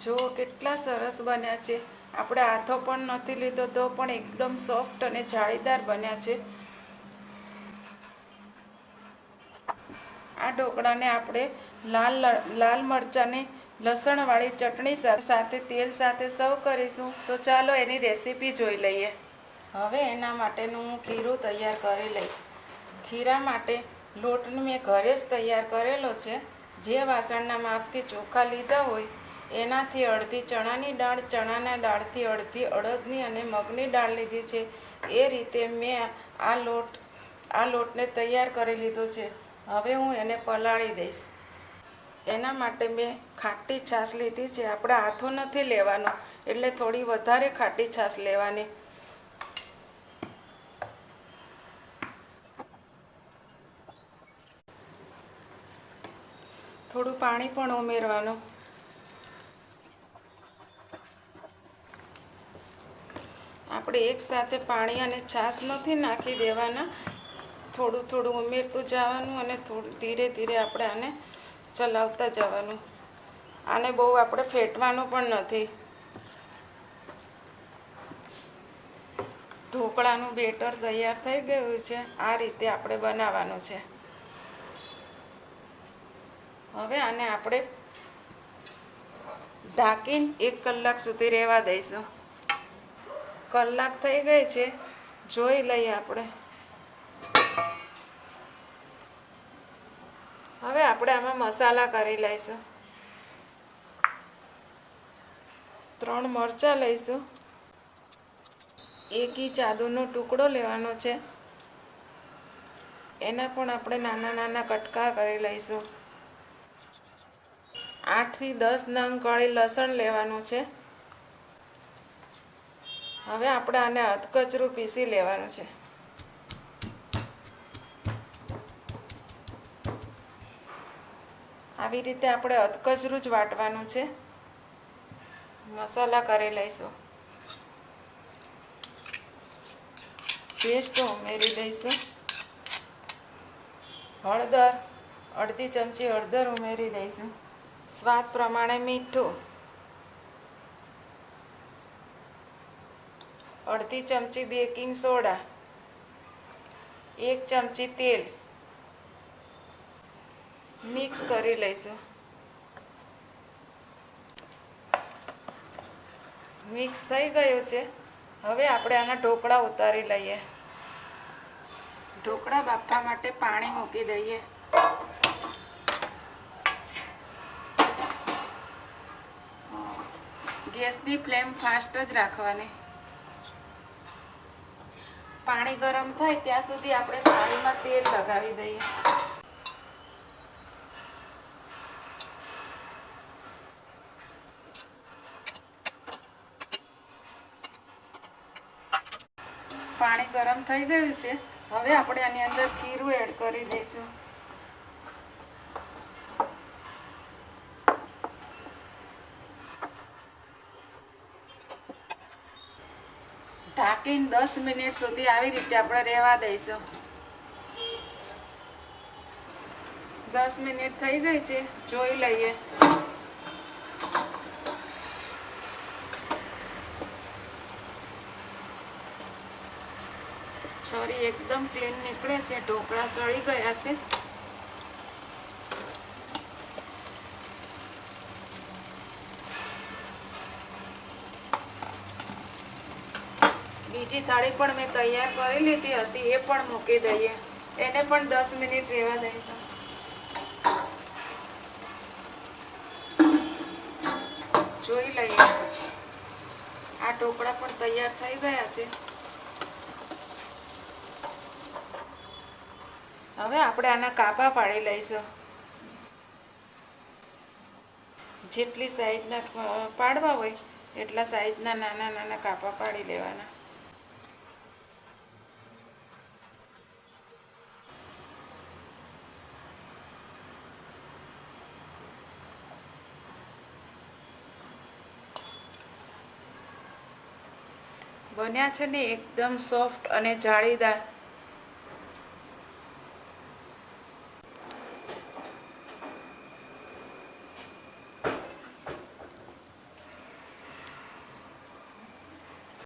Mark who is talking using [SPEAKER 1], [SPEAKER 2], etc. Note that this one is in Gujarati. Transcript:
[SPEAKER 1] જુઓ કેટલા સરસ બન્યા છે। આપણે હાથો પણ નથી લીધો તો પણ એકદમ સોફ્ટ અને જાળીદાર બન્યા છે। આ ઢોકળાને આપણે લાલ મરચાંની લસણવાળી ચટણી સાથે તેલ સાથે સર્વ કરીશું। તો ચાલો એની રેસીપી જોઈ લઈએ। હવે એના માટેનું હું ખીરું તૈયાર કરી લઈશ। ખીરા માટે લોટ મેં ઘરે જ તૈયાર કરેલો છે। જે વાસણના માપથી ચોખા લીધા હોય એનાથી અડધી ચણાની દાળ, ચણાના દાળથી અડધી અડદની અને મગની દાળ લીધી છે। એ રીતે મેં આ લોટને તૈયાર કરી લીધો છે। હવે હું એને પલાળી દઈશ। એના માટે મેં ખાટી છાશ લીધી છે। આપણે હાથો નથી લેવાનો, એટલે થોડી વધારે ખાટી છાશ લેવાની। થોડું પાણી પણ ઉમેરવાનું। આપણે એકસાથે પાણી અને છાશ નથી નાખી દેવાના, થોડું થોડું ઉમેરતું જવાનું અને થોડું ધીરે ધીરે આપણે આને ચલાવતા જવાનું। આને બહુ આપણે ફેટવાનું પણ નથી। ઢોકળાનું બેટર તૈયાર થઈ ગયું છે। આ રીતે આપણે બનાવવાનું છે। હવે આને આપણે ઢાંકીને 1 કલાક સુધી રહેવા દઈશું। કલાક થઈ ગઈ છે, જોઈ લઈએ આપણે। હવે આપણે આમાં મસાલા કરી લઈશું। 3 મરચાં લઈશું। 1 ઇંચ આદુનો ટુકડો લેવાનો છે, એના પણ આપણે નાના નાના કટકા કરી લઈશું। 8 થી 10 નંગ કળી લસણ લેવાનું છે। હવે આપણે આને અધકચરું પીસી લેવાનું છે। આવી રીતે આપણે અધકચરું જ વાટવાનું છે। મસાલા કરી લઈશું। પેસ્ટ ઉમેરી દઈશું। હળદર, અડધી ચમચી હળદર ઉમેરી દઈશું। સ્વાદ પ્રમાણે મીઠું, અડધી ચમચી બેકિંગ સોડા, 1 ચમચી તેલ મિક્સ કરી લઈશું। મિક્સ થઈ ગયું છે। હવે આપણે આના ઢોકળા ઉતારી લઈએ। ઢોકળા બાફવા માટે પાણી મૂકી દઈએ। ગેસની ફ્લેમ ફાસ્ટ જ રાખવાની। પાણી ગરમ થાય ત્યાં સુધી આપણે થાળીમાં તેલ લગાવી દઈએ। પાણી ગરમ થઈ ગયું છે। હવે આપણે આની અંદર ખીરું એડ કરી દઈશું। ઢાંકીને 10 મિનિટ સુધી આવી રીતે આપણે રહેવા દઈશું। 10 મિનિટ થઈ ગઈ છે, જોઈ લઈએ। છરી એકદમ ક્લીન નીકળે છે। ઢોકળા ચડી ગયા છે। બીજી થાળી પણ મેં તૈયાર કરી લીધી હતી, એ પણ મૂકી દઈએ। એને પણ 10 મિનિટ રહેવા દઈશું। જોઈ લઈએ, આ ઢોકળા પણ તૈયાર થઈ ગયા છે। હવે આપણે આના કાપા પાડી લઈશું। જેટલી સાઈઝના પાડવા હોય એટલા સાઈઝના નાના નાના કાપા પાડી લેવાના। બન્યા છે ને એકદમ સોફ્ટ અને જાળીદાર।